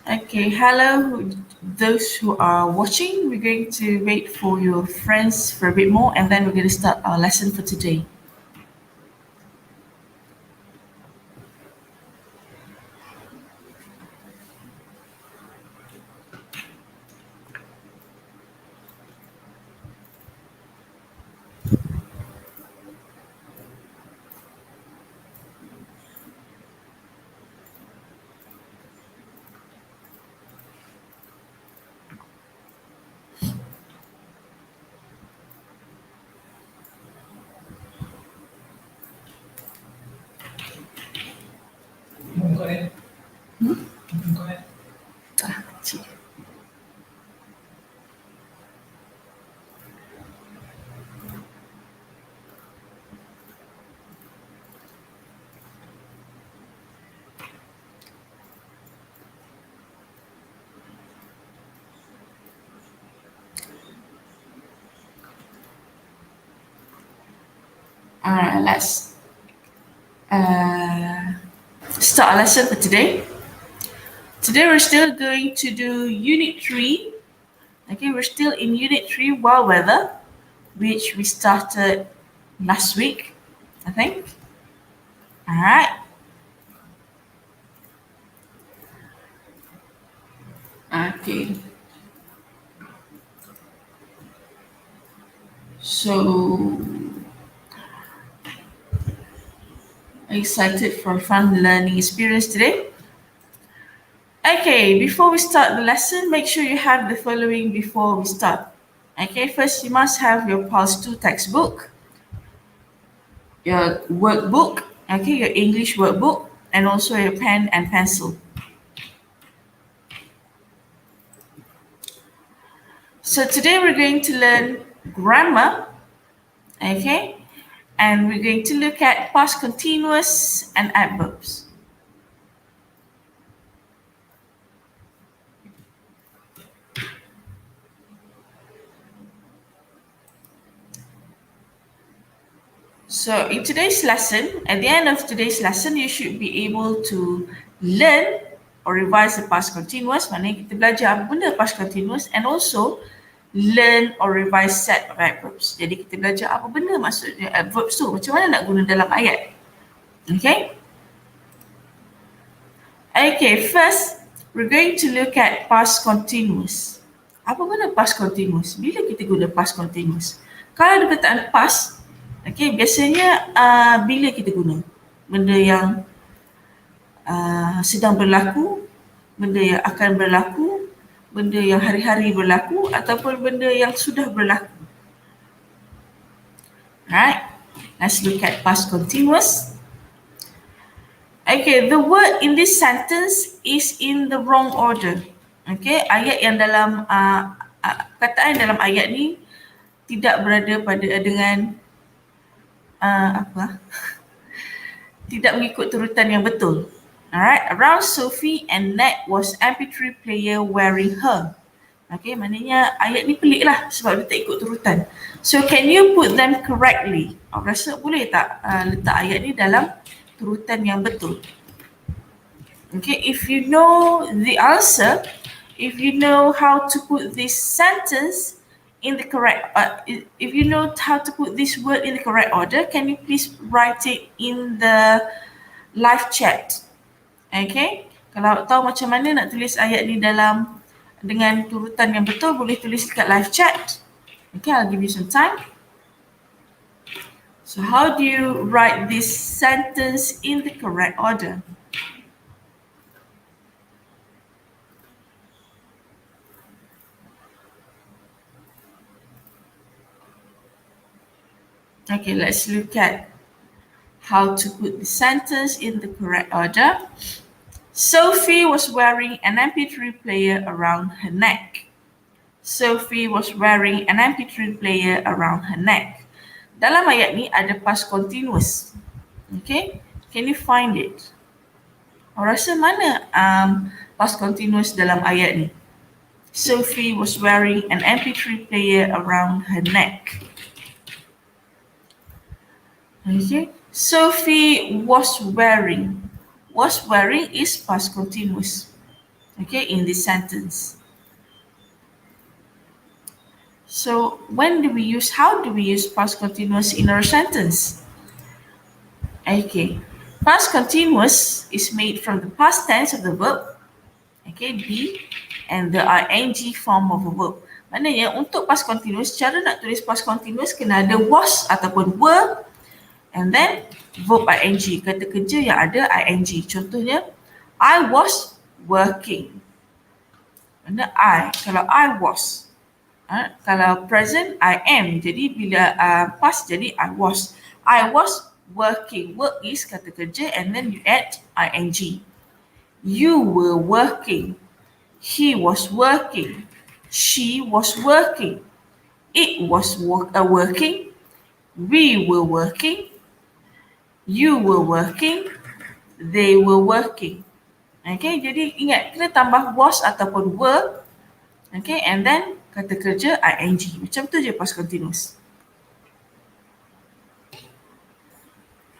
Okay, hello, those who are watching. We're going to wait for your friends for a bit more and then we're going to start our lesson for today. Alright, let's start our lesson for today. Today we're still going to do Unit 3. Okay, we're still in Unit 3, Wild Weather, which we started last week, I think. Alright. Okay. So, excited for a fun learning experience today? Okay, before we start the lesson, make sure you have the following before we start. Okay, first you must have your Pulse 2 textbook, your workbook, okay, your English workbook, and also your pen and pencil. So today we're going to learn grammar, okay, and we're going to look at past continuous and adverbs. So in today's lesson, at the end of today's lesson, you should be able to learn or revise the past continuous. Maknanya kita belajar apa benda past continuous, and also learn or revise set of adverbs. Jadi kita belajar apa benda maksudnya adverbs tu, macam mana nak guna dalam ayat. Okay? Okay, first we're going to look at past continuous. Apa benda past continuous? Bila kita guna past continuous? Kalau ada perkataan past, okay, biasanya bila kita guna? Benda yang sedang berlaku, benda yang akan berlaku, benda yang hari-hari berlaku, ataupun benda yang sudah berlaku. Alright, let's look at past continuous. Okay, the word in this sentence is in the wrong order. Okay, ayat yang dalam kataan dalam ayat ni tidak berada pada dengan tidak mengikut turutan yang betul. Alright, around Sophie and Ned was MP3 player wearing her. Okay, maknanya ayat ni pelik lah sebab dia tak ikut turutan. So can you put them correctly? Awak rasa boleh tak letak ayat ni dalam turutan yang betul? Okay, if you know the answer, if you know how to put this sentence in the correct, if you know how to put this word in the correct order, can you please write it in the live chat? Okay, kalau tahu macam mana nak tulis ayat ni dalam dengan turutan yang betul, boleh tulis dekat live chat. Okay, I'll give you some time. So how do you write this sentence in the correct order? Okay, let's look at how to put the sentence in the correct order. Sophie was wearing an MP3 player around her neck. Sophie was wearing an MP3 player around her neck. Dalam ayat ni ada past continuous. Okay, can you find it? Awak rasa mana past continuous dalam ayat ni? Sophie was wearing an MP3 player around her neck. Okay, Sophie was wearing. Was wearing is past continuous. Okay, in this sentence. So how do we use past continuous in our sentence? Okay, past continuous is made from the past tense of the verb, okay, be, and the ing form of a verb. Maknanya untuk past continuous, cara nak tulis past continuous kena ada was ataupun were, and then verb ing, kata kerja yang ada ing. Contohnya, I was working. Mana I? Kalau I was. Kalau present, I am. Jadi bila past jadi I was. I was working. Work is kata kerja and then you add ing. You were working. He was working. She was working. It was working. We were working. You were working, they were working. Okay, jadi ingat, kita tambah was ataupun were. Okay, and then kata kerja ing. Macam tu je past continuous.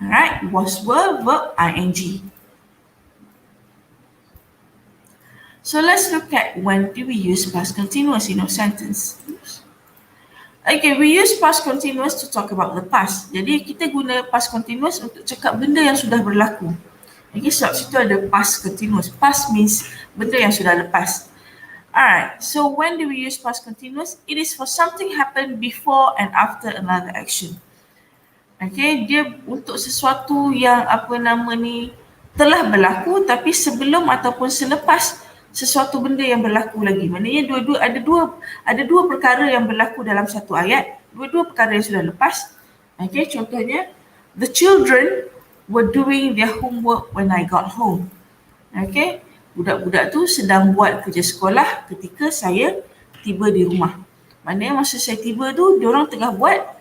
Alright, was, were, verb, ing. So let's look at when do we use past continuous in our sentence. Okay, we use past continuous to talk about the past. Jadi kita guna past continuous untuk cakap benda yang sudah berlaku. Okay, sebab situ ada past continuous. Past means benda yang sudah lepas. Alright, so when do we use past continuous? It is for something happen before and after another action. Okay, dia untuk sesuatu yang telah berlaku tapi sebelum ataupun selepas sesuatu benda yang berlaku lagi. Maknanya ada dua perkara yang berlaku dalam satu ayat, dua perkara yang sudah lepas. Okay, contohnya, the children were doing their homework when I got home. Okay, budak-budak tu sedang buat kerja sekolah ketika saya tiba di rumah. Maknanya masa saya tiba tu, diorang tengah buat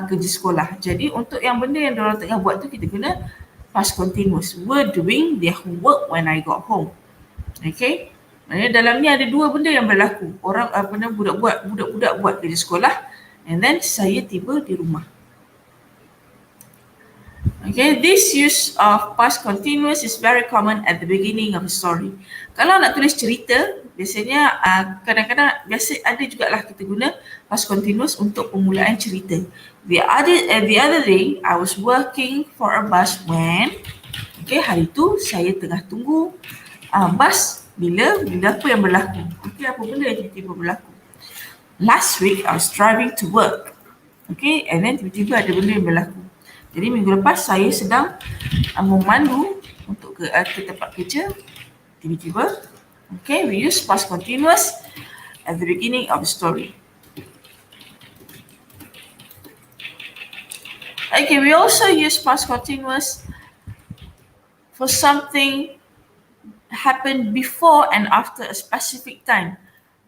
kerja sekolah. Jadi untuk yang benda yang diorang tengah buat tu, kita guna past continuous. Were doing their homework when I got home. Okay, maknanya dalam ni ada dua benda yang berlaku. Orang budak-budak buat kerja sekolah, and then saya tiba di rumah. Okay, this use of past continuous is very common at the beginning of a story. Kalau nak tulis cerita, biasanya kadang-kadang ada jugalah kita guna past continuous untuk permulaan cerita. The other day, I was working for a bus when, okay, hari tu saya tengah tunggu bus bila apa yang berlaku. Okay, apa benda yang tiba-tiba berlaku. Last week, I was driving to work. Okay, and then tiba-tiba ada benda yang berlaku. Jadi minggu lepas saya sedang memandu untuk ke tempat kerja. Tiba-tiba, okay, we use past continuous at the beginning of the story. Okay, we also use past continuous for something happen before and after a specific time.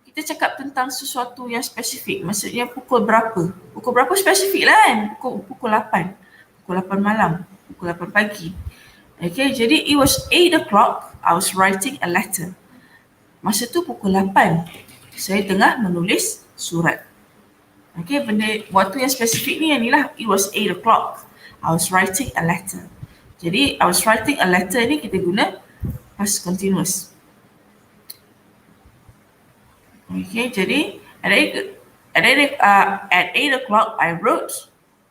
Kita cakap tentang sesuatu yang spesifik, maksudnya pukul berapa. Pukul berapa spesifik lah kan? Pukul 8. Pukul 8 malam, pukul 8 pagi. Okay, jadi it was 8 o'clock, I was writing a letter. Masa tu pukul 8, saya tengah menulis surat. Okay, benda waktu yang spesifik ni yang ni lah, it was 8 o'clock, I was writing a letter. Jadi I was writing a letter ni kita guna past continuous. Okay, jadi at 8 o'clock I wrote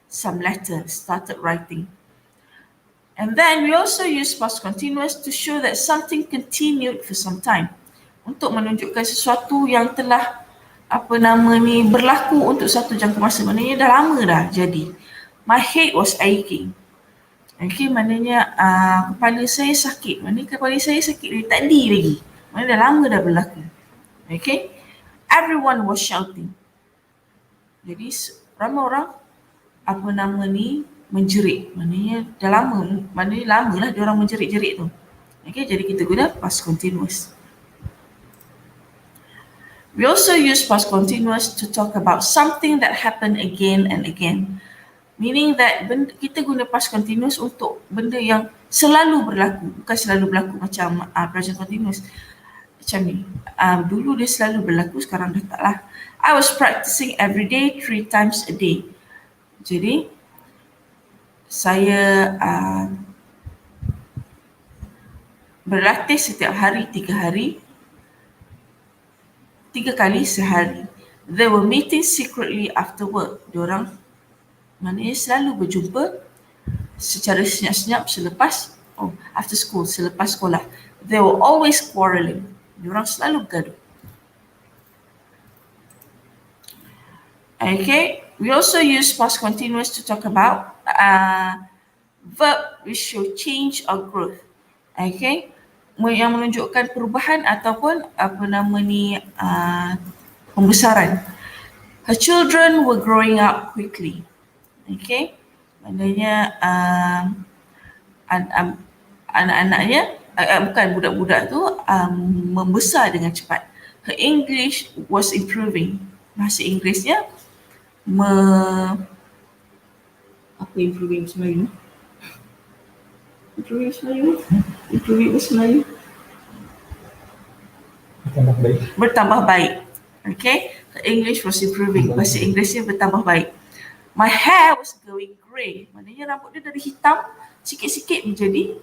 some letters, started writing. And then we also use past continuous to show that something continued for some time. Untuk menunjukkan sesuatu yang telah berlaku untuk satu jangka masa. Maknanya dah lama dah jadi. My head was aching. Okay, maknanya kepala saya sakit. Maknanya kepala saya sakit dari tadi lagi. Maknanya dah lama dah berlaku. Okay, everyone was shouting. Jadi ramai orang menjerit. Maknanya dah lama, maknanya lama lah dia orang menjerit-jerit tu. Okay, jadi kita guna past continuous. We also use past continuous to talk about something that happened again and again. Meaning that kita guna past continuous untuk benda yang selalu berlaku. Bukan selalu berlaku macam present continuous. Macam ni. Dulu dia selalu berlaku, sekarang dah tak lah. I was practicing every day 3 times a day. Jadi, saya berlatih setiap hari 3 kali sehari. They were meeting secretly after work. Diorang maknanya selalu berjumpa secara senyap-senyap after school, selepas sekolah. They were always quarreling. Diorang selalu bergaduh. Okay, we also use past continuous to talk about verb which show change or growth. Okay, yang menunjukkan perubahan ataupun pembesaran. Her children were growing up quickly. Okay, maknanya anak-anaknya, bukan budak-budak tu membesar dengan cepat. Her English was improving. Bahasa Inggerisnya improving bahasa Melayu? Improving bahasa Melayu? Bertambah baik. Okay, her English was improving. Bahasa Inggerisnya bertambah baik. My hair was going grey. Maknanya rambut dia dari hitam sikit-sikit menjadi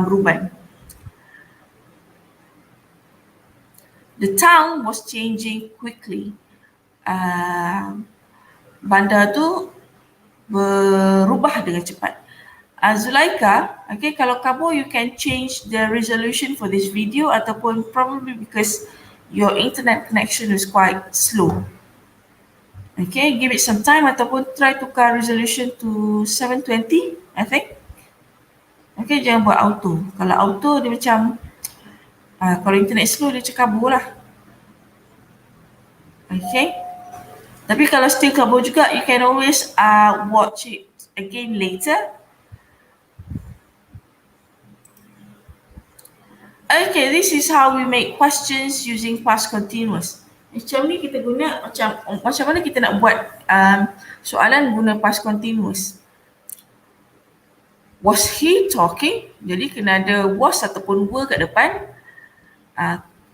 beruban. The town was changing quickly. Bandar tu berubah dengan cepat. Zulaika, okay, kalau kamu you can change the resolution for this video ataupun probably because your internet connection is quite slow. Okay, give it some time ataupun try tukar resolution to 720, I think. Okay, jangan buat auto. Kalau auto dia macam kalau internet slow dia macam kabur lah. Okay. Tapi kalau still kabur juga, you can always watch it again later. Okay, this is how we make questions using past continuous. Macam ni kita guna macam mana kita nak buat soalan guna past continuous. Was he talking? Jadi kena ada was ataupun were kat depan.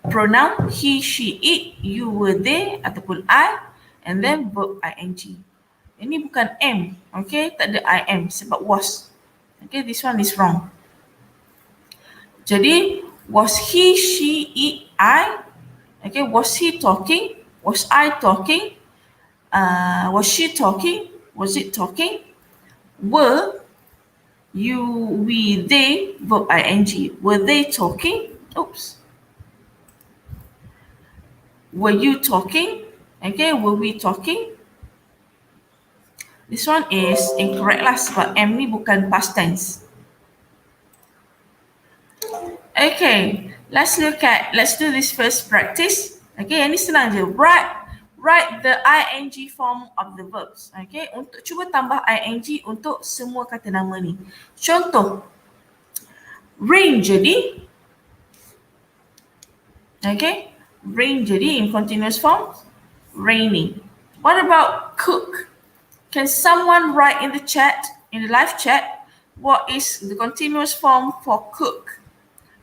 Pronoun he, she, it, you were there ataupun I, and then verb ing. Ini bukan am, okay? Tak ada I am sebab was. Okay, this one is wrong. Jadi was he, she, it, I? Okay, was he talking? Was I talking? Was she talking? Was it talking? Were you, we, they, verb ing. Were they talking? Oops. Were you talking? Okay, were we talking? This one is incorrect lah sebab am ni bukan past tense. Okay, let's do this first practice. Okay, yang ni senang je. Write the ing form of the verbs. Okay, untuk cuba tambah ing untuk semua kata nama ni. Contoh, rain jadi. Okay, rain jadi in continuous form, raining. What about cook? Can someone write in the chat, in the live chat, what is the continuous form for cook?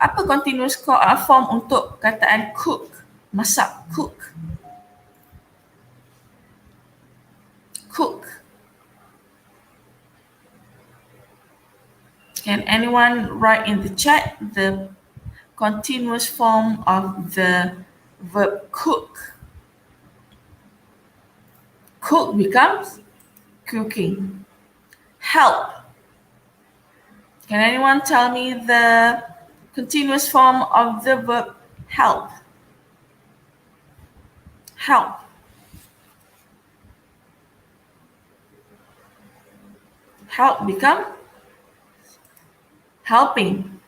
Apa continuous form untuk kataan cook? Masak, cook. Cook. Can anyone write in the chat the continuous form of the verb cook? Cook becomes cooking. Help. Can anyone tell me the continuous form of the verb help? Help. Help become helping.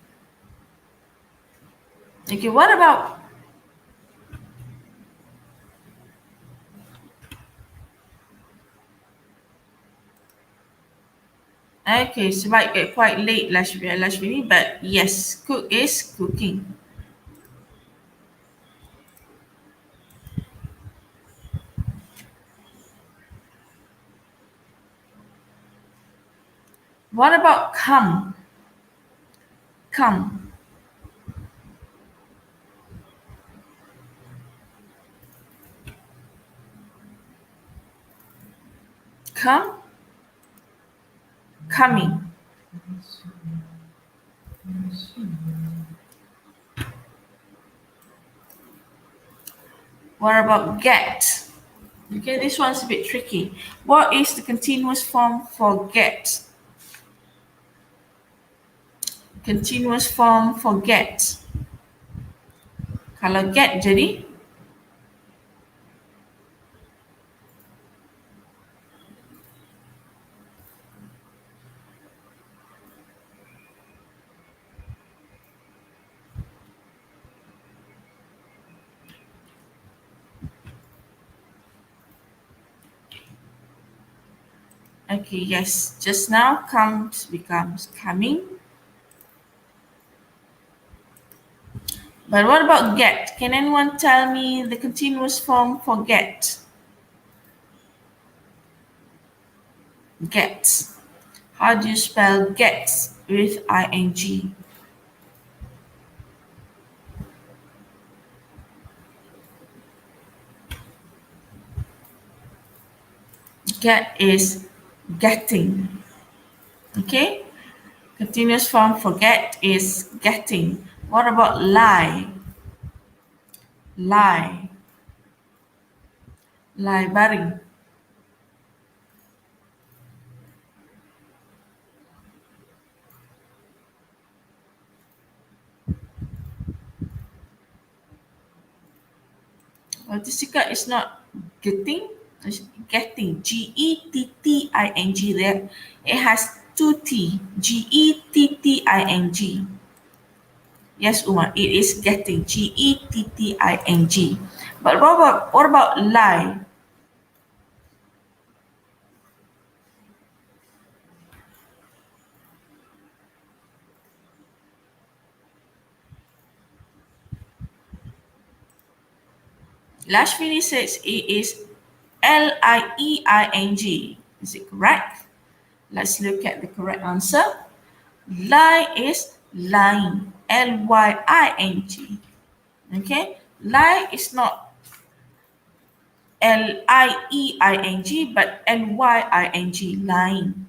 Okay, what about okay, so might get quite late last week, but yes, cook is cooking. What about come? Come. Come. Coming. What about get? Okay, this one's a bit tricky. What is the continuous form for get? Continuous form for get. Kalau get jadi okay, yes. Just now comes becomes coming. But what about get? Can anyone tell me the continuous form for get? Get. How do you spell get with ing? Get is getting. Okay? Continuous form for get is getting. What about lie? Lie. Lie baring. Autistica is not getting, it's getting. Getting there. It has two T. Getting. Yes, Uma, it is getting. Getting. But what about lie? Lashvini says it is Lieing. Is it correct? Let's look at the correct answer. Lie is lying. Lying. Okay? Lie is not Lieing, but lying. Lying.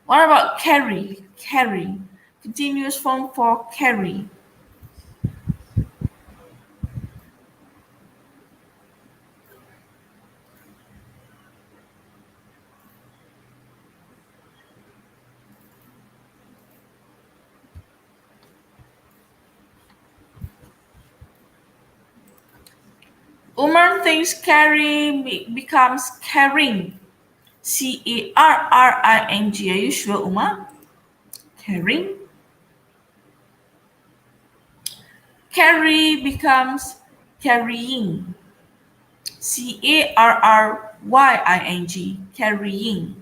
What about carry? Carry. Continuous form for carry. Umar thinks carry becomes caring. Carring. Are you sure, Umar? Caring. Carry becomes carrying. Carrying. Carrying.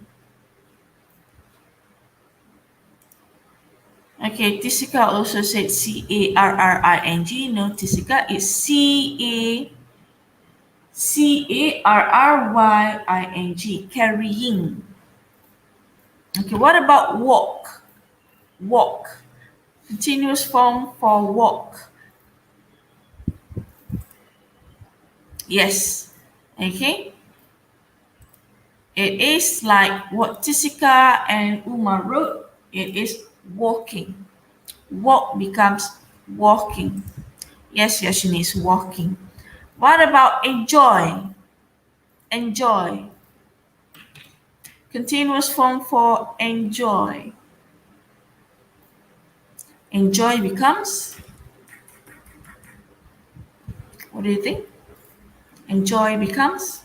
Okay, Tisika also said carring. No, Tisika is carrying. Carrying. Okay, what about walk? Walk. Continuous form for walk. Yes. Okay. It is like what Tisika and Uma wrote. It is walking. Walk becomes walking. Yes, Yashini is walking. What about enjoy? Enjoy. Continuous form for enjoy. Enjoy becomes, what do you think? Enjoy becomes?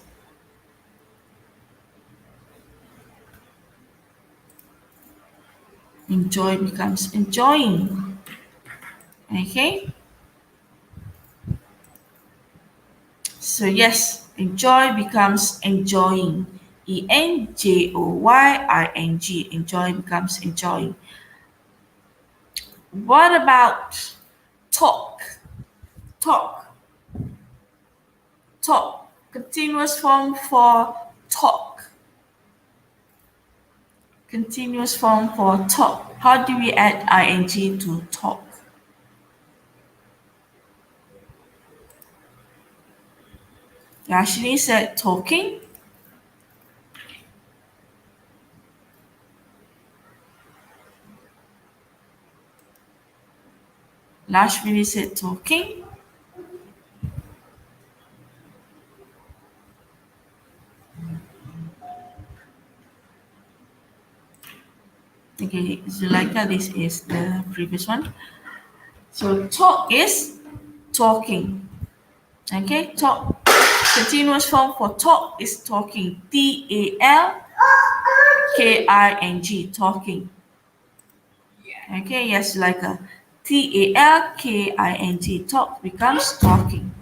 Enjoy becomes enjoying. Okay? So yes, enjoy becomes enjoying. Enjoying. Enjoy becomes enjoying. What about talk? Talk. Talk. Continuous form for talk. Continuous form for talk. How do we add ing to talk? Yashini said talking. Lashmini said talking. Okay, Zuleika, this is the previous one. So talk is talking. Okay, talk. Continuous form for talk is talking. Talking. Talking. Okay, yes, like a talking. Talk becomes talking.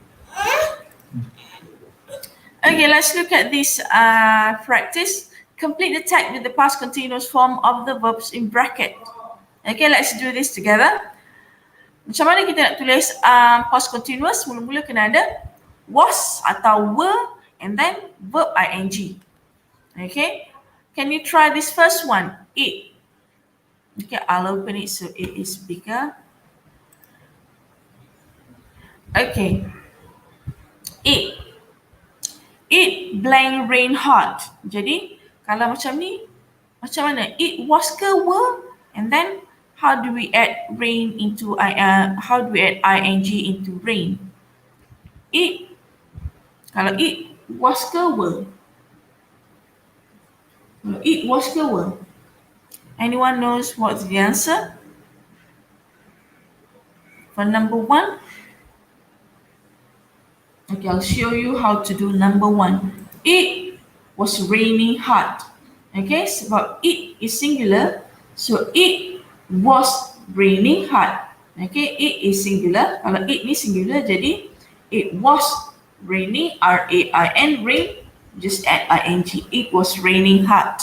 Okay, let's look at this practice. Complete the text with the past continuous form of the verbs in bracket. Okay, let's do this together. Macam mana kita nak tulis past continuous? Mula-mula kena ada was atau were and then verb ing. Okay, can you try this first one? It. Okay, I'll open it so it is bigger. Okay, it. It blank rain hard. Jadi, kalau macam ni, macam mana? It was ke were? And then, how do we add rain into, how do we add ing into rain? It, kalau it was ke were? It was ke were? Anyone knows what's the answer? For number 1? Okay, I'll show you how to do number 1. It was raining hard. Okay, sebab it is singular, so it was raining hard. Okay, it is singular. Kalau it ni singular, jadi it was raining, R-A-I-N, rain, just add ing. It was raining hard.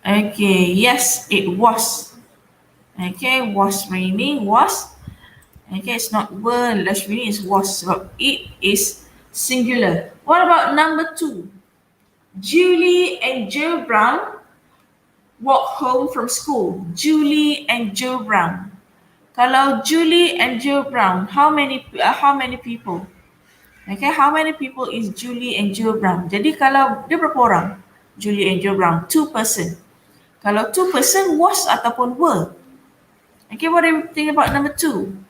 Okay, yes, it was. Okay, was raining, was. Okay, it's not were, last reading is was. So it is singular. What about number 2? Julie and Joe Brown walk home from school. Julie and Joe Brown. Kalau Julie and Joe Brown, how many people? Okay, how many people is Julie and Joe Brown? Jadi kalau dia berapa orang? Julie and Joe Brown, 2 person. Kalau 2 person, was ataupun were? Okay, what do you think about number 2?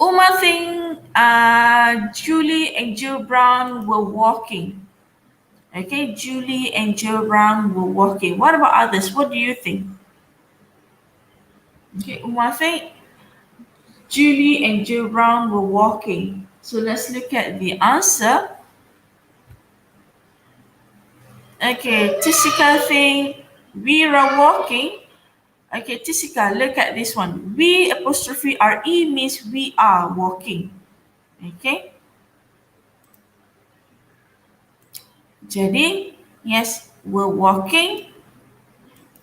Uma think Julie and Joe Brown were walking. Okay, Julie and Joe Brown were walking. What about others? What do you think? Okay, Uma think Julie and Joe Brown were walking. So let's look at the answer. Okay, Tishika think we are walking. Okay, Tishika, look at this one. We apostrophe R-E means we are walking. Okay. Jadi, yes, we're walking.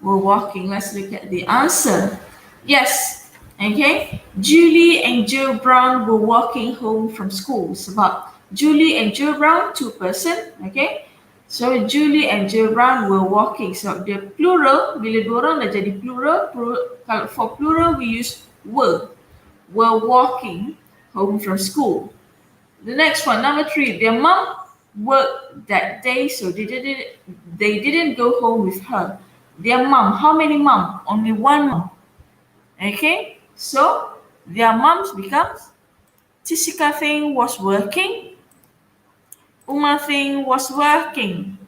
We're walking. Let's look at the answer. Yes. Okay. Julie and Joe Brown were walking home from school. Sebab Julie and Joe Brown, 2 person. Okay. So Julie and Joe Brown were walking. So the plural, bila dua orang dah jadi plural, kalau for plural we use were. Were walking home from school. The next one, number 3, their mom worked that day, so they didn't go home with her. Their mom, how many mom? Only one mom. Okay, so their moms becomes Tishika thing was working. Uma thing was working.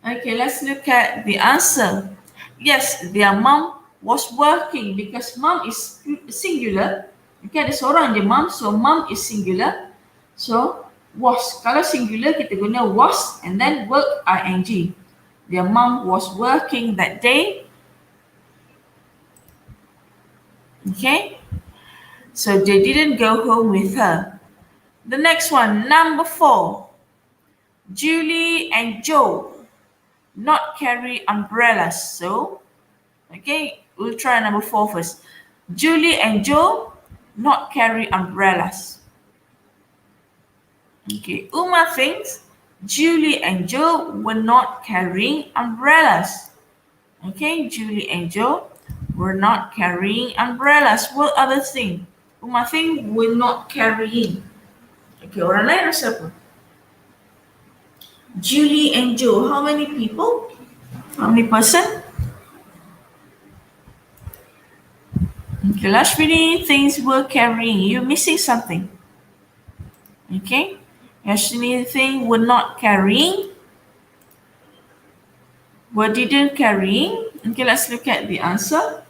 Okay, let's look at the answer. Yes, their mom was working because mom is singular. Okay, ada seorang je mom, so mom is singular. So was, kalau singular kita guna was and then work ing. Their mom was working that day. Okay, so they didn't go home with her. The next one, number 4. Julie and Joe not carry umbrellas. So, okay, we'll try number 4 first. Julie and Joe not carry umbrellas. Okay, Uma thinks Julie and Joe were not carrying umbrellas. Okay, Julie and Joe were not carrying umbrellas. What other thing? Uma thinks were not carrying. Okay, orang lain rasa apa? Julie and Joe, how many people? How many person? Okay, Lashmini thinks were carrying. You're missing something. Okay, Lashmini thinks were not carrying. Were didn't carrying. Okay, let's look at the answer.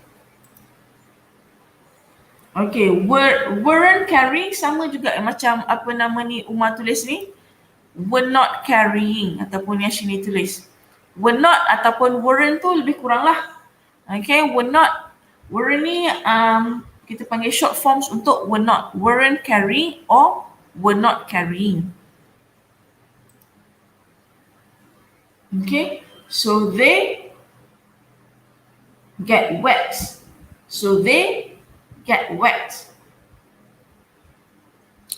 Okay, weren't carrying sama juga macam apa nama ni Uma tulis ni. Were not carrying ataupun yang sini tulis. Were not ataupun weren't tu lebih kurang lah. Okay, were not. Were ni kita panggil short forms untuk were not. Weren't carrying or were not carrying. Okay, so they get wet. So they get wet.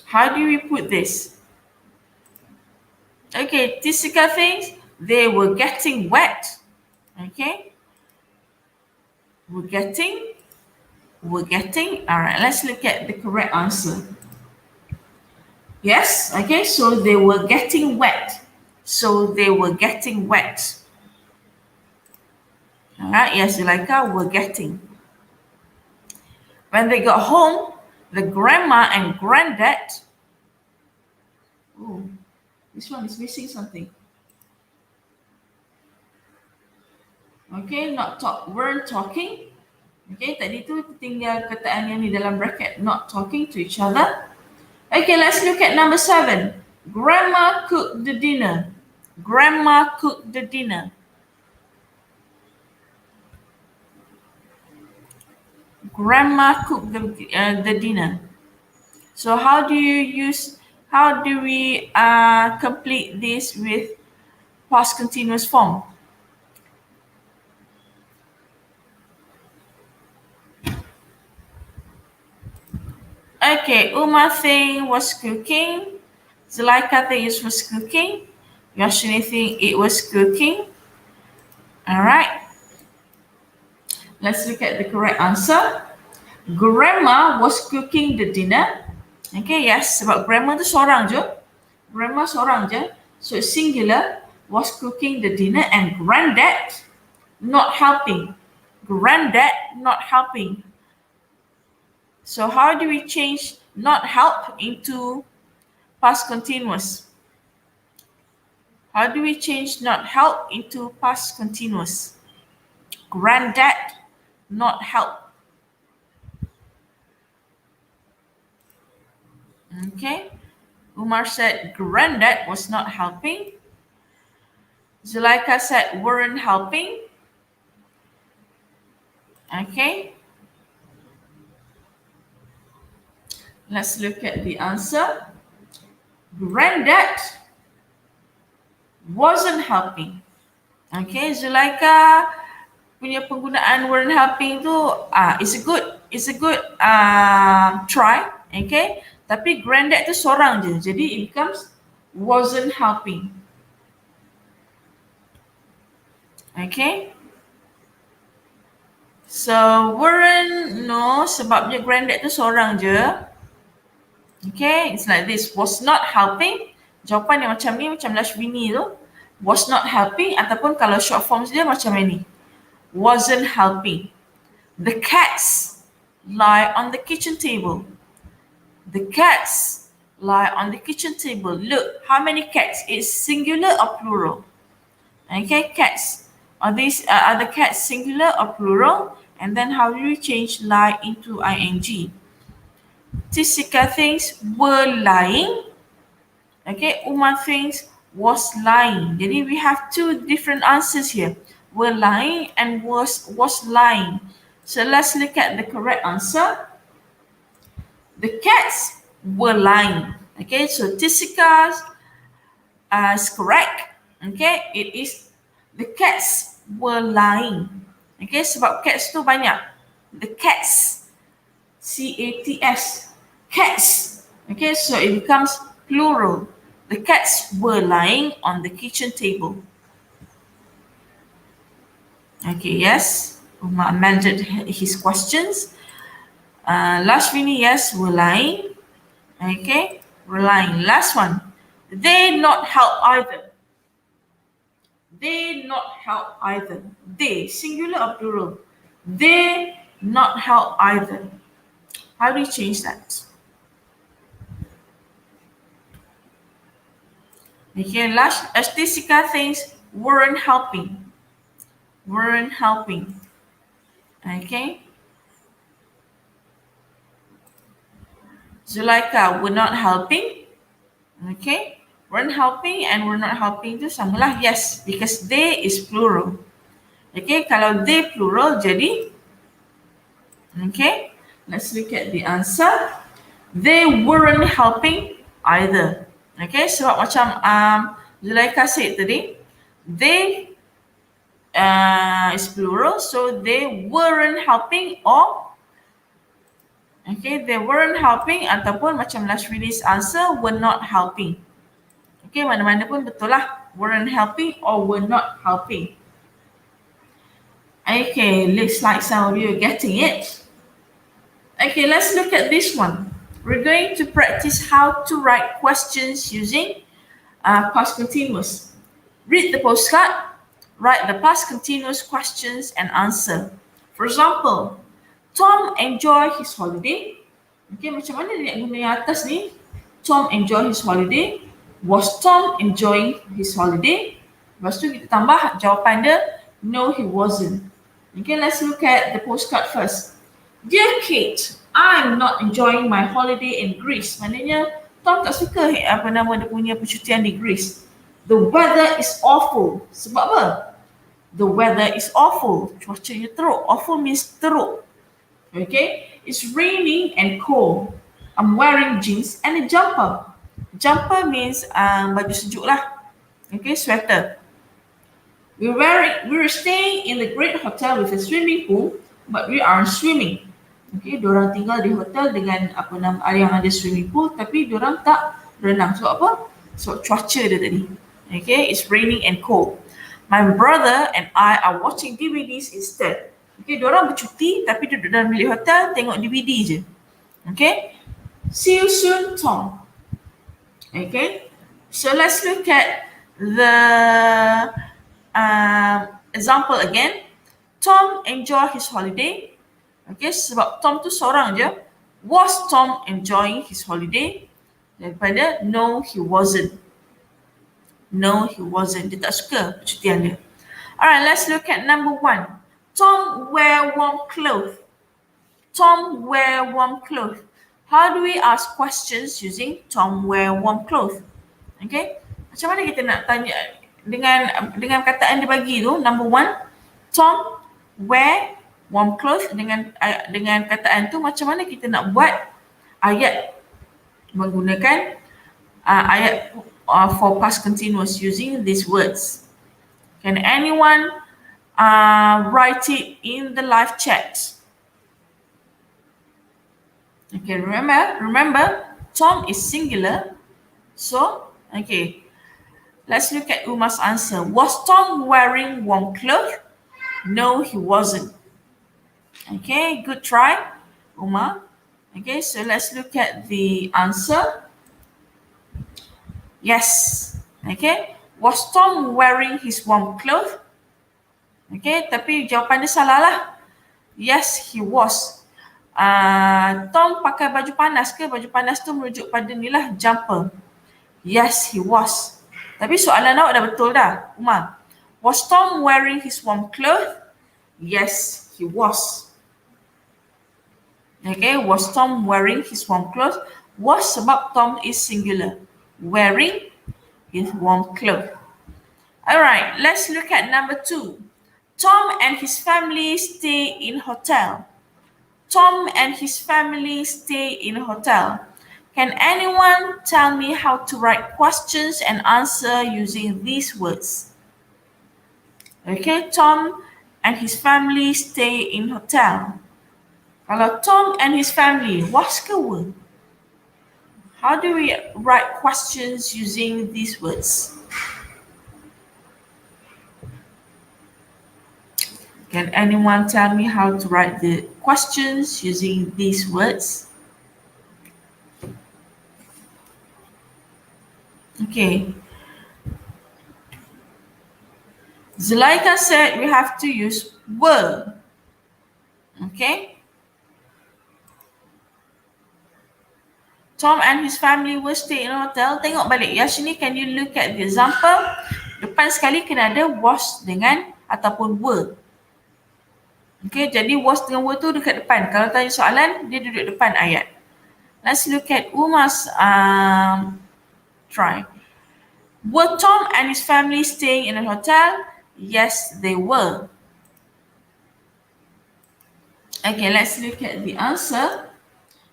How do we put this? Okay, Tishika thinks they were getting wet. Okay, we're getting were getting. All right, let's look at the correct answer. Yes, okay, so they were getting wet. So they were getting wet. All right, yes, Zuleika, were getting. When they got home, the grandma and granddad. Oh, this one is missing something. Okay, weren't talking. Okay, tadi tu tinggal kataan yang di dalam bracket, not talking to each other. Okay, let's look at number 7. Grandma cooked the dinner. Grandma cooked the dinner. Grandma cooked the dinner. So how do we complete this with past continuous form? Okay, Uma thing was cooking. Zulaika thing was cooking. Yoshini thing it was cooking. All right. Let's look at the correct answer. Grandma was cooking the dinner. Okay, yes, sebab grandma tu seorang je. Grandma seorang je. So singular, was cooking the dinner, and granddad not helping. Granddad not helping. So how do we change not help into past continuous? How do we change not help into past continuous? Granddad not help. Okay. Umar said granddad was not helping. Zulaika said weren't helping. Okay. Let's look at the answer. Granddad wasn't helping. Okay, Zulaika punya penggunaan weren't helping tu it's a good try. Okay, tapi granddad tu seorang je, jadi it becomes wasn't helping. Okay. So weren't, no, sebabnya granddad tu seorang je. Okay, it's like this. Was not helping. Jawapan yang macam ni, macam Lashwini tu. Was not helping, ataupun kalau short forms dia macam ini. Wasn't helping. The cats lie on the kitchen table. The cats lie on the kitchen table. Look, how many cats? Is singular or plural? Okay, cats. Are the cats singular or plural? And then how do you change lie into ing? Tisika thinks were lying. Okay, Uma thinks was lying. Jadi we have two different answers here. Were lying and was lying. So let's look at the correct answer. The cats were lying. Okay, so Tisika is correct. Okay, it is the cats were lying. Okay, sebab cats tu banyak. The cats, C-A-T-S, cats. Okay, so it becomes plural. The cats were lying on the kitchen table. Okay, yes, Uma amended his questions. Lashwini, yes, were lying. Okay, were lying. Last one, they not help either. They not help either. They, singular or plural? They not help either. How do you change that? Okay, Astisika thinks weren't helping. Weren't helping. Okay. Zulaika were not helping. Okay. Weren't helping and we're not helping tu sama lah. Yes, because they is plural. Okay, kalau they plural jadi. Okay, let's look at the answer. They weren't helping either. Okay, sebab macam Zulaika said tadi, they is plural, so they weren't helping or okay, they weren't helping ataupun macam Lashwini's answer were not helping. Okay, mana-mana pun betul lah. Weren't helping or were not helping. Okay, looks like some of you are getting it. Okay, let's look at this one. We're going to practice how to write questions using past continuous. Read the postcard, write the past continuous questions and answer. For example, Tom enjoy his holiday. Okay, macam mana dia nak guna yang atas ni? Tom enjoy his holiday. Was Tom enjoying his holiday? Lepas tu kita tambah jawapan dia, no he wasn't. Okay, let's look at the postcard first. Dear Kate, I'm not enjoying my holiday in Greece. Maknanya Tom tak suka dia punya percutian di Greece. The weather is awful. Sebab apa? The weather is awful. Cuacanya teruk. Awful means teruk. Okay? It's raining and cold. I'm wearing jeans and a jumper. Jumper means baju sejuk lah. Okay, sweater. We're staying in the great hotel with a swimming pool, but we aren't swimming. Okay, diorang tinggal di hotel dengan yang ada swimming pool, tapi diorang tak renang. So apa? So cuaca dia tadi. Okay, it's raining and cold. My brother and I are watching DVDs instead. Okay, diorang bercuti tapi duduk dalam bilik hotel tengok DVD je. Okay, see you soon, Tom. Okay, so let's look at the example again. Tom enjoy his holiday. Okay, sebab Tom tu seorang je. Was Tom enjoying his holiday? Daripada no he wasn't. No he wasn't. Dia tak suka percutian dia. Alright, let's look at number 1. Tom wear warm clothes. Tom wear warm clothes. How do we ask questions using Tom wear warm clothes? Okay, macam mana kita nak tanya dengan kataan dia bagi tu? Number 1, Tom wear warm clothes. Dengan kataan tu macam mana kita nak buat ayat menggunakan ayat for past continuous using these words? Can anyone write it in the live chat? Okay, remember Tom is singular. So, okay, let's look at Uma's answer. Was Tom wearing warm clothes? No, he wasn't. Okay, good try, Uma. Okay, so let's look at the answer. Yes. Okay, was Tom wearing his warm clothes? Okay, tapi jawapan dia salah lah. Yes, he was. Tom pakai baju panas ke? Baju panas tu merujuk pada ni lah, jumper. Yes, he was. Tapi soalan awak dah betul dah, Uma. Was Tom wearing his warm clothes? Yes, he was. Okay, was Tom wearing his warm clothes? Was sebab Tom is singular. Wearing his warm clothes. Alright, let's look at number 2. Tom and his family stay in hotel. Tom and his family stay in a hotel. Can anyone tell me how to write questions and answer using these words? Okay, Tom and his family stay in hotel. Kalau Tom and his family, was ke were? How do we write questions using these words? Can anyone tell me how to write the questions using these words? Okay. Zulaika said we have to use were. Okay. Tom and his family will stay in a hotel. Tengok balik. Yashini, can you look at the example? Depan sekali kena ada was dengan ataupun were. Okay, jadi was dengan were tu dekat depan. Kalau tanya soalan, dia duduk depan ayat. Let's look at Uma's try. Were Tom and his family staying in a hotel? Yes, they were. Okay, let's look at the answer.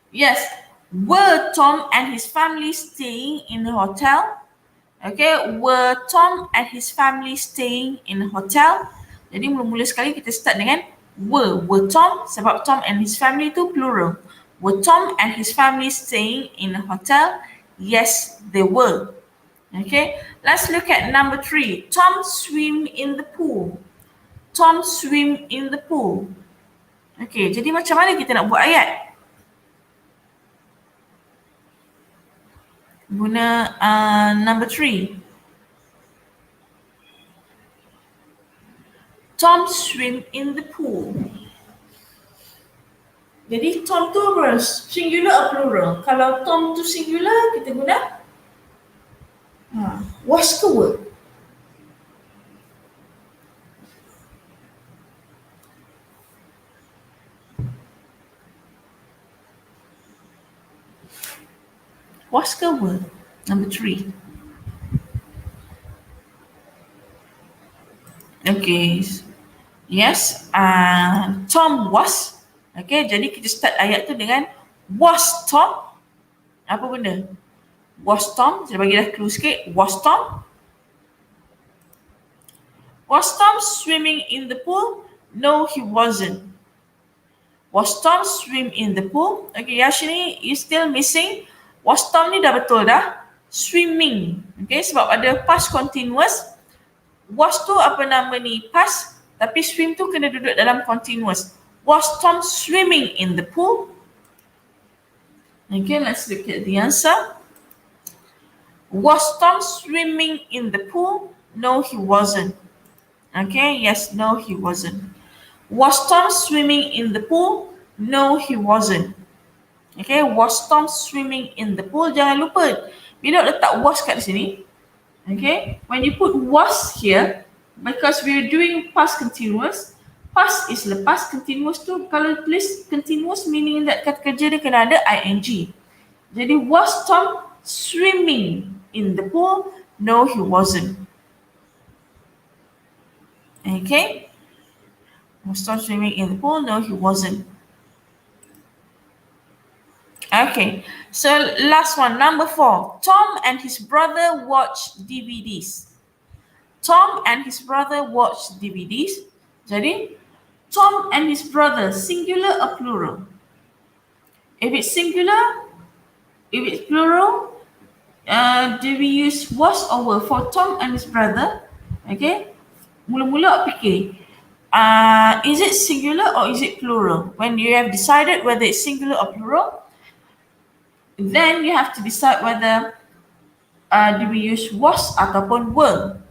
Yes, were Tom and his family staying in a hotel? Okay, were Tom and his family staying in a hotel? Jadi mula-mula sekali kita start dengan were. Were Tom, sebab Tom and his family tu plural. Were Tom and his family staying in a hotel? Yes, they were. Okay, let's look at number 3. Tom swim in the pool. Tom swim in the pool. Okay, jadi macam mana kita nak buat ayat? Guna number 3. Tom swim in the pool. Jadi Tom tu apa? Singular atau plural? Kalau Tom tu singular, kita guna was ke were? Was ke were? Number 3. Okay. Yes, Tom was. Okay, jadi kita start ayat tu dengan was Tom. Apa benda? Was Tom. Saya bagi dah clue sikit. Was Tom. Was Tom swimming in the pool? No, he wasn't. Was Tom swim in the pool? Okay, Yashini, you still missing. Was Tom ni dah betul dah. Swimming. Okay, sebab ada past continuous. Was tu apa nama ni? Past. Tapi swim tu kena duduk dalam continuous. Was Tom swimming in the pool? Okay, let's look at the answer. Was Tom swimming in the pool? No, he wasn't. Okay, yes, no, he wasn't. Was Tom swimming in the pool? No, he wasn't. Okay, was Tom swimming in the pool? Jangan lupa, bila letak was kat sini, okay, when you put was here, because we're doing past continuous, past is lepas, continuous tu, kalau tulis continuous meaning that kata kerja dia kena ada ing. Jadi, was Tom swimming in the pool? No, he wasn't. Okay. Was Tom swimming in the pool? No, he wasn't. Okay. So last one, number 4. Tom and his brother watched DVDs. Tom and his brother watched DVDs. Jadi, Tom and his brother, singular or plural? If it's singular, if it's plural, do we use was or were? For Tom and his brother, okay, mula-mula fikir, is it singular or is it plural? When you have decided whether it's singular or plural, then you have to decide whether do we use was ataupun were.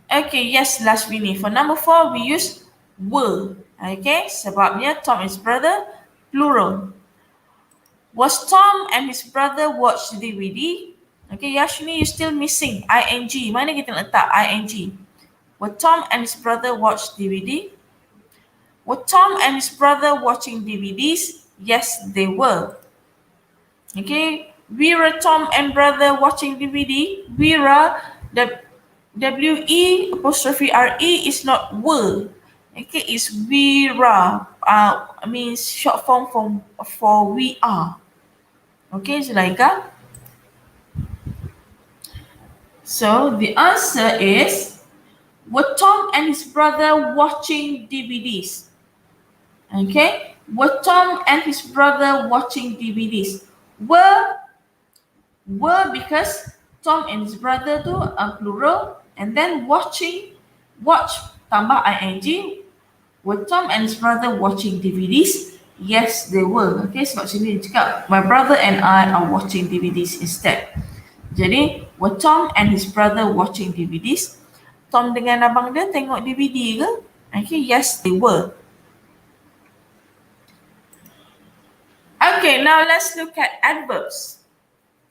Okay, yes, last Winnie. For number 4, we use were. Okay, sebabnya Tom and his brother, plural. Was Tom and his brother watch DVD? Okay, Yashini, you're still missing ing. Mana kita letak ing? Were Tom and his brother watch DVD? Were Tom and his brother watching DVDs? Yes, they were. Okay, were Tom and brother watching DVD? Were, the W-E apostrophe R-E is not were. Okay, it's were. Means short form for we are. Okay, Zulaika? So the answer is, were Tom and his brother watching DVDs? Okay, were Tom and his brother watching DVDs? Were because Tom and his brother tu plural, and then watch tambah ing. Were Tom and his brother watching DVDs? Yes, they were. Okay, sebab sini dia cakap, my brother and I are watching DVDs instead. Jadi, were Tom and his brother watching DVDs? Tom dengan abang dia tengok DVD ke? Okay, yes, they were. Okay, now let's look at adverbs.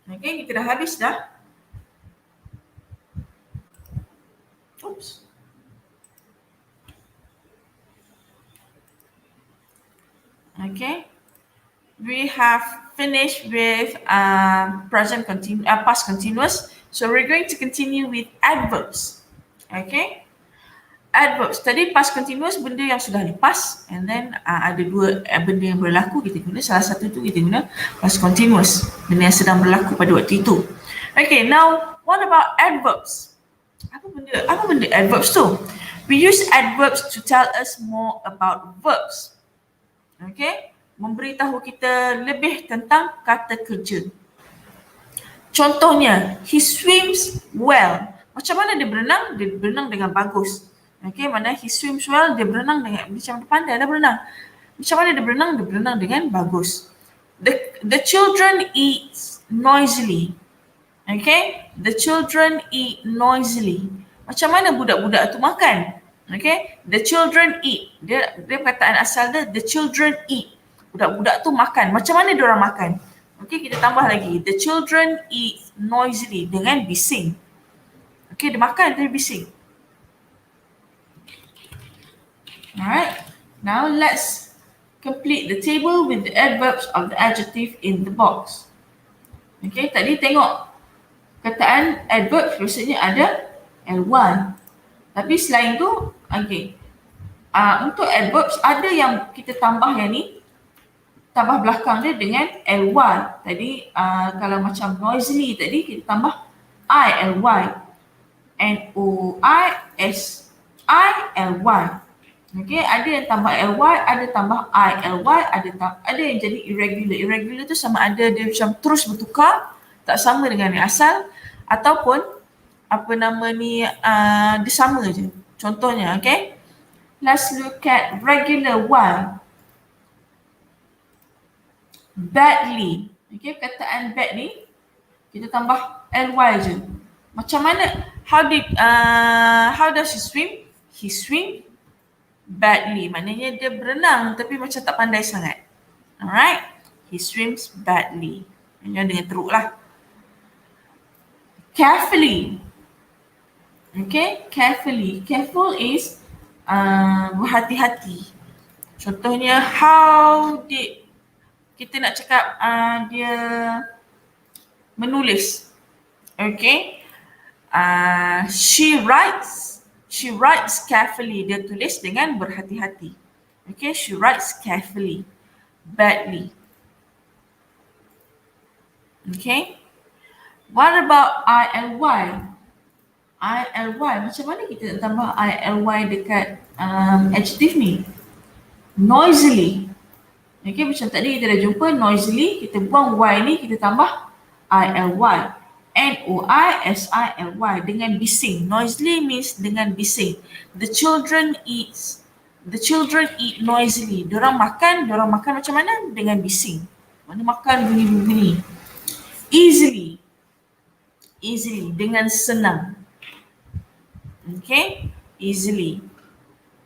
Okay, kita dah habis dah. Oops. Okay, we have finished with past continuous. So we're going to continue with adverbs. Okay, adverbs. Tadi past continuous benda yang sudah lepas, and then ada dua benda yang berlaku kita guna. Salah satu tu kita guna past continuous, benda yang sedang berlaku pada waktu itu. Okay, now what about adverbs? Apa benda adverbs tu? We use adverbs to tell us more about verbs. Okay, memberitahu kita lebih tentang kata kerja. Contohnya, he swims well. Macam mana dia berenang? Dia berenang dengan bagus. Okay, mana he swims well, dia berenang dengan, macam dia pandai dah berenang. Macam mana dia berenang? Dia berenang dengan bagus. The children eat noisily. Okay, the children eat noisily. Macam mana budak-budak tu makan? Okay, the children eat. Dia perkataan asal dia, the children eat. Budak-budak tu makan. Macam mana diorang makan? Okay, kita tambah lagi. The children eat noisily dengan bising. Okay, dia makan dia bising. Alright, now let's complete the table with the adverbs of the adjective in the box. Okay, tadi tengok kataan adverb biasanya ada L1. Tapi selain tu, okay. Untuk adverbs ada yang kita tambah yang ni, tambah belakang dia dengan L1. Tadi kalau macam noisily tadi kita tambah ILY. NOISILY. Okay, ada yang tambah LY, ada tambah ILY, ada yang jadi irregular. Irregular tu sama ada dia macam terus bertukar, tak sama dengan yang asal, ataupun apa nama ni dia sama je. Contohnya, okay. Let's look at regular one. Badly. Okay, perkataan bad ni kita tambah ly je. Macam mana? How does he swim? He swim badly. Maknanya dia berenang tapi macam tak pandai sangat. Alright? He swims badly. Jangan dengan teruk lah. Carefully. Okay, carefully. Careful is berhati-hati. Contohnya, how did kita nak cakap dia menulis. Okay. She writes carefully. Dia tulis dengan berhati-hati. Okay, she writes carefully. Badly. Okay. What about ILY? ILY, macam mana kita nak tambah ILY dekat adjective ni? Noisily. Okay, macam tadi kita dah jumpa noisily, kita buang Y ni, kita tambah ILY. NOISILY, dengan bising. Noisily means dengan bising. The children eat noisily. Diorang makan macam mana? Dengan bising. Mana makan bunyi-bunyi. Easily, dengan senang. Okay, easily.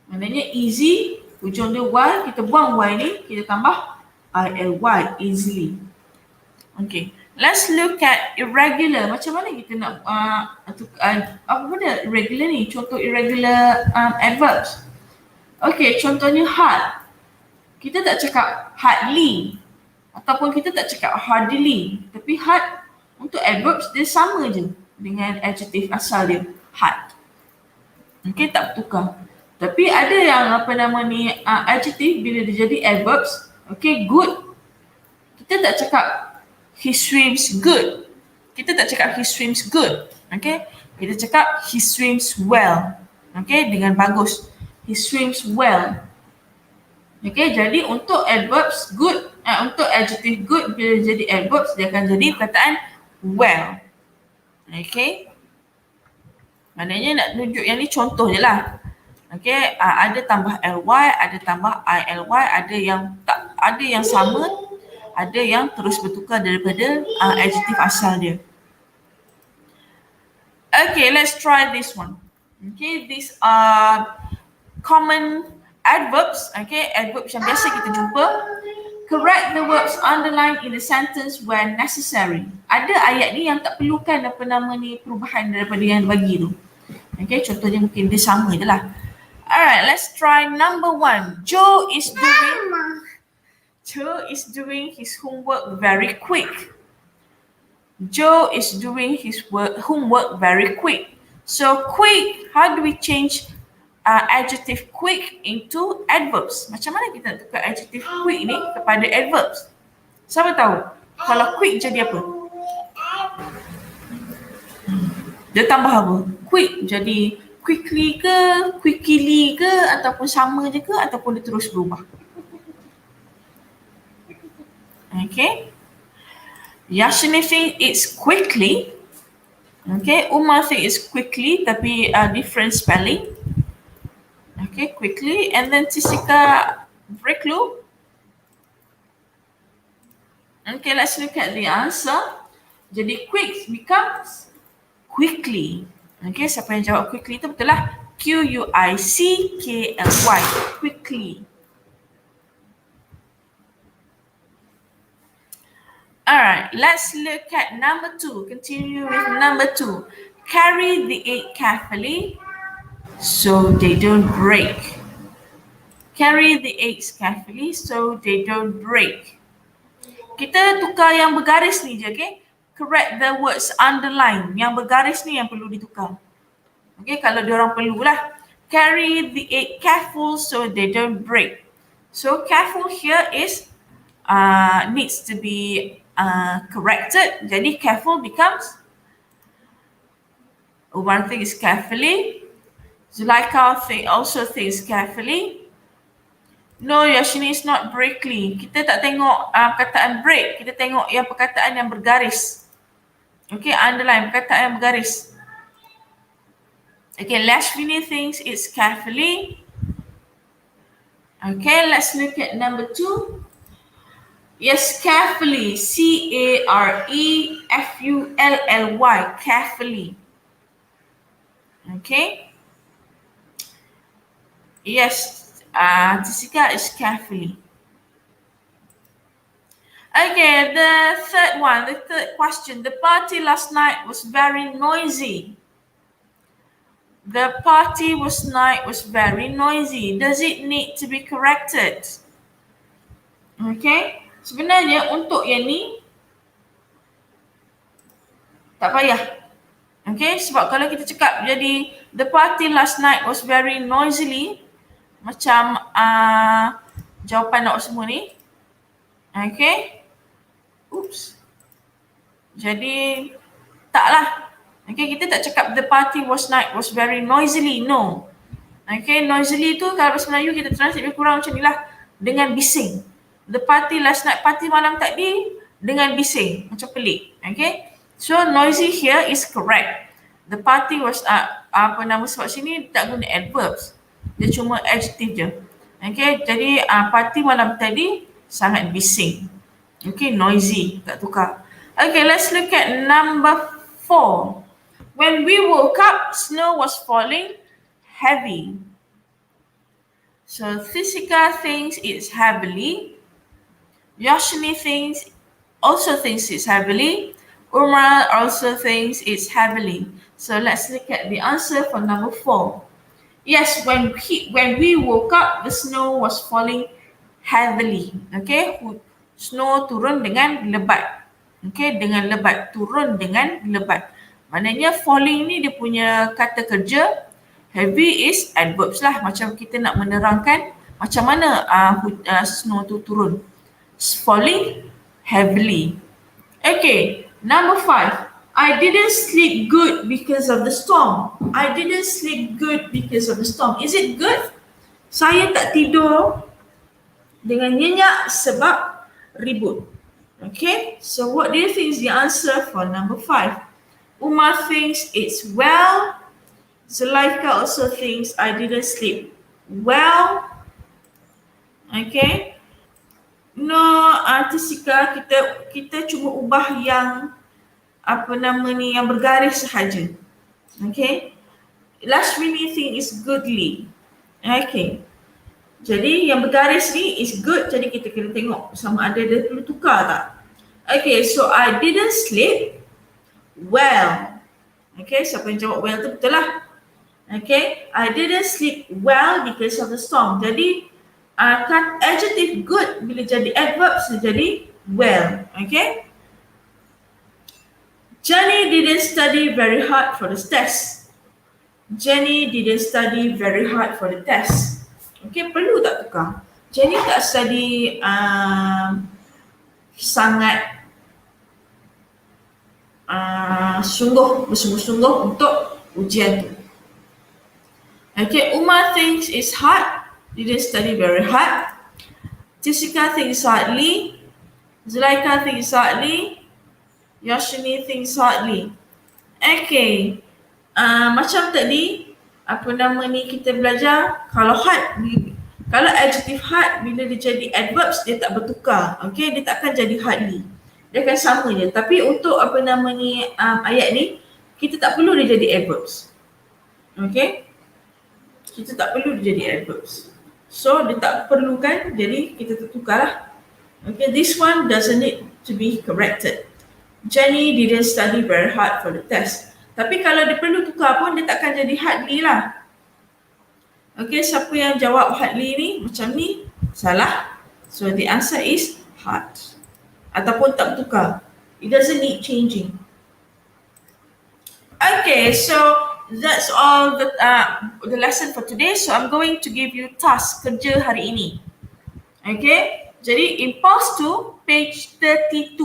Maknanya easy, ujung dia Y, kita buang Y ni, kita tambah ILY, easily. Okay, let's look at irregular. Macam mana kita nak, apa benda irregular ni? Contoh irregular adverbs. Okay, contohnya hard. Kita tak cakap hardly. Ataupun kita tak cakap hardly. Tapi hard, untuk adverbs dia sama je dengan adjective asal dia, hard. Okay, tak bertukar. Tapi ada yang apa nama ni adjective bila dia jadi adverbs, okay, good. Kita tak cakap he swims good. Kita tak cakap he swims good. Okay, kita cakap he swims well. Okay, dengan bagus. He swims well. Okay, jadi untuk adverbs good, untuk adjective good bila jadi adverbs, dia akan jadi perkataan well. Okay. Maknanya nak tunjuk yang ni contoh je lah. Okay, ada tambah ly, ada tambah ILY, ada yang sama, ada yang terus bertukar daripada adjective asal dia. Okay, let's try this one. Okay, these are common adverbs. Okay, adverbs yang biasa kita jumpa. Correct the verbs underlined in the sentence when necessary. Ada ayat ni yang tak perlukan apa nama ni perubahan daripada yang bagi tu. Okay, contohnya mungkin dia sama je lah. Alright, let's try number 1. Joe is doing his homework very quick. Joe is doing his homework very quick. So quick, how do we change adjective quick into adverbs? Macam mana kita nak tukar adjective quick ni kepada adverbs? Siapa tahu? Kalau quick jadi apa? Dia tambah apa? Quick jadi quickly ke, quickly ke, ataupun sama je ke, ataupun dia terus berubah? Okay. Yashini think it's quickly. Okay, Umar think it's quickly tapi different spelling. Okay, quickly. And then Tisika break clue. Okay, let's look at the answer. Jadi quick becomes quickly. Okay, siapa yang jawab quickly tu betul lah. Quickly. Quickly. Alright, let's look at number 2. Continue with number 2. Carry the egg carefully so they don't break. Carry the eggs carefully so they don't break. Kita tukar yang bergaris ni je, okay? Correct the words underline. Yang bergaris ni yang perlu ditukar. Okay, kalau diorang perlulah. Carry the egg careful so they don't break. So careful here is needs to be corrected. Jadi careful becomes one thing is carefully. Zulaika also thinks carefully. No, Yashini is not breakly. Kita tak tengok perkataan break. Kita tengok yang perkataan yang bergaris. Okay, underline perkataan yang bergaris. Okay, Lashvini thinks it's carefully. Okay, let's look at number 2. Yes, carefully. C-A-R-E-F-U-L-L-Y. Carefully. Okay. Yes, Jessica is carefully. Okay, the third question. The party last night was very noisy. The party was very noisy. Does it need to be corrected? Okay. Sebenarnya untuk yang ni tak payah. Okay, sebab kalau kita cakap jadi the party last night was very noisily, macam jawapan awak semua ni. Okay. Oops. Jadi taklah. Okay, kita tak cakap the party was very noisily. No. Okay, noisily tu kalau bahasa Melayu kita translate lebih kurang macam ni lah. Dengan bising. The party last night, party malam tadi dengan bising. Macam pelik. Okay. So noisy here is correct. The party was apa nama sebab sini tak guna adverbs. Dia cuma adjective je. Okay, jadi party malam tadi sangat bising. Okay, noisy. Tak tukar. Okay, let's look at number 4. When we woke up, snow was falling heavy. So Thisika thinks it's heavily. Yoshini also thinks it's heavily. Umar also thinks it's heavily. So let's look at the answer for number 4. Yes, when we woke up, the snow was falling heavily. Okay, snow turun dengan lebat. Okay, dengan lebat. Turun dengan lebat. Maknanya falling ni dia punya kata kerja. Heavy is adverbs lah. Macam kita nak menerangkan macam mana snow tu turun. Falling heavily. Okay, number 5. I didn't sleep good because of the storm. I didn't sleep good because of the storm. Is it good? Saya tak tidur dengan nyenyak sebab ribut. Okay, so what do you think is the answer for number 5? Umar thinks it's well. Zulaika also thinks I didn't sleep well. Okay. No, Tisika, kita cuma ubah yang apa nama ni yang bergaris sahaja. Okay. Last really thing is goodly. Okay. Jadi yang bergaris ni is good, jadi kita kena tengok sama ada dia perlu tukar tak. Okay, so I didn't sleep well. Okay, siapa yang jawab well tu betul lah. Okay, I didn't sleep well because of the storm. Jadi adjective good bila jadi adverbs dia jadi well. Okay. Jenny didn't study very hard for the test. Jenny didn't study very hard for the test. Okay, perlu tak tukar? Jenny tak study sangat bersungguh-sungguh untuk ujian tu. Okay, Umar thinks it's hard. Didn't study very hard. Jessica thinks hardly. Zulaika thinks hardly. Yoshini thinks hardly. Okay. Macam tadi, apa nama ni kita belajar, kalau adjective hard bila dia jadi adverbs dia tak bertukar. Okay, dia tak akan jadi hardly. Dia akan sama je. Tapi untuk apa nama ni ayat ni, kita tak perlu dia jadi adverbs. Okay? Kita tak perlu dia jadi adverbs. So dia tak perlukan, jadi kita tukar lah. Okay, this one doesn't need to be corrected. Jenny didn't study very hard for the test. Tapi kalau dia perlu tukar pun, dia takkan jadi hardly lah. Okay, siapa yang jawab hardly ni macam ni, salah. So the answer is hard. Ataupun tak bertukar. It doesn't need changing. Okay, so that's all the lesson for today. So I'm going to give you task kerja hari ini. Okay, jadi in pause 2, page 32.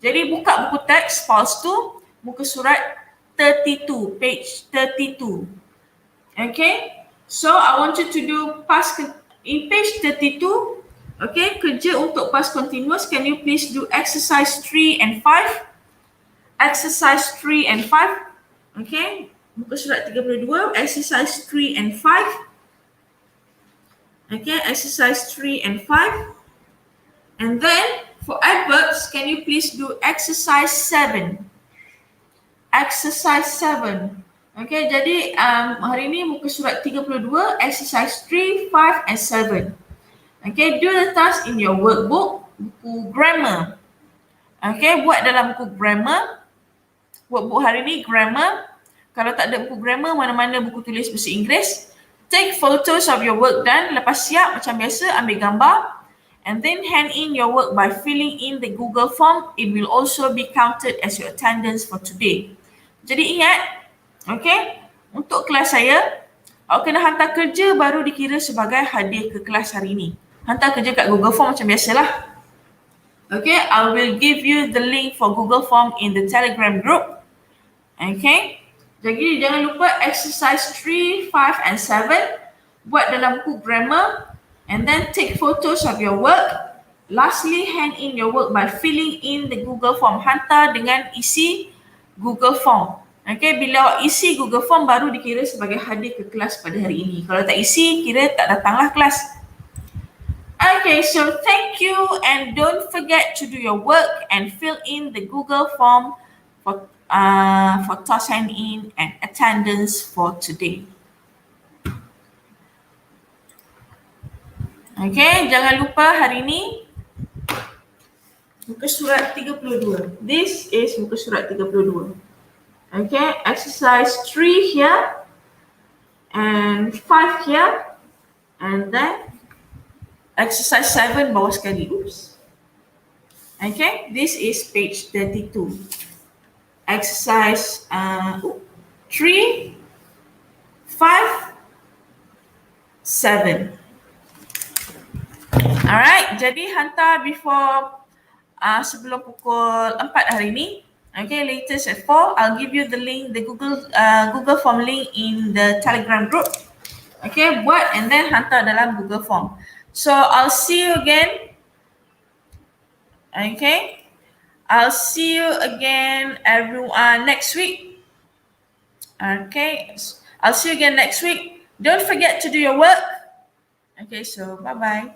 Jadi buka buku teks pause 2, muka surat 32, page 32. Okay, so I want you to do past in page 32. Okay, kerja untuk past continuous. Can you please do exercise 3 and 5? Exercise 3 and 5. Okay, muka surat 32, exercise 3 and 5. Okay, exercise 3 and 5. And then for adverbs, can you please do exercise 7? Exercise 7. Okay, jadi hari ni muka surat 32, exercise 3, 5 and 7. Okay, do the task in your workbook, buku grammar. Okay, buat dalam buku grammar. Workbook hari ni grammar. Kalau tak ada buku grammar, mana-mana buku tulis bahasa Inggeris. Take photos of your work done. Lepas siap macam biasa, ambil gambar. And then hand in your work by filling in the Google form. It will also be counted as your attendance for today. Jadi ingat, okay, untuk kelas saya, awak kena hantar kerja baru dikira sebagai hadiah ke kelas hari ini. Hantar kerja kat Google Form macam biasalah. Okay, I will give you the link for Google Form in the Telegram group. Okay, jadi jangan lupa exercise 3, 5 and 7. Buat dalam buku grammar. And then take photos of your work. Lastly, hand in your work by filling in the Google Form. Hantar dengan isi Google Form. Okay, bila awak isi Google Form baru dikira sebagai hadiah ke kelas pada hari ini. Kalau tak isi, kira tak datanglah kelas. Okay, so thank you and don't forget to do your work and fill in the Google form for task hand in and attendance for today. Okay, jangan lupa hari ini muka surat 32. This is muka surat 32. Okay, exercise 3 here and 5 here and then exercise 7 bawah sekali. Oops. Okay, this is page 32. Exercise 3, 5, 7. Alright, jadi hantar before sebelum pukul 4 hari ini. Okay, latest at 4. I'll give you the link, the Google Form link in the Telegram group. Okay, buat and then hantar dalam Google Form. So I'll see you again. Okay, I'll see you again everyone next week. Okay, I'll see you again next week. Don't forget to do your work. Okay, so bye-bye.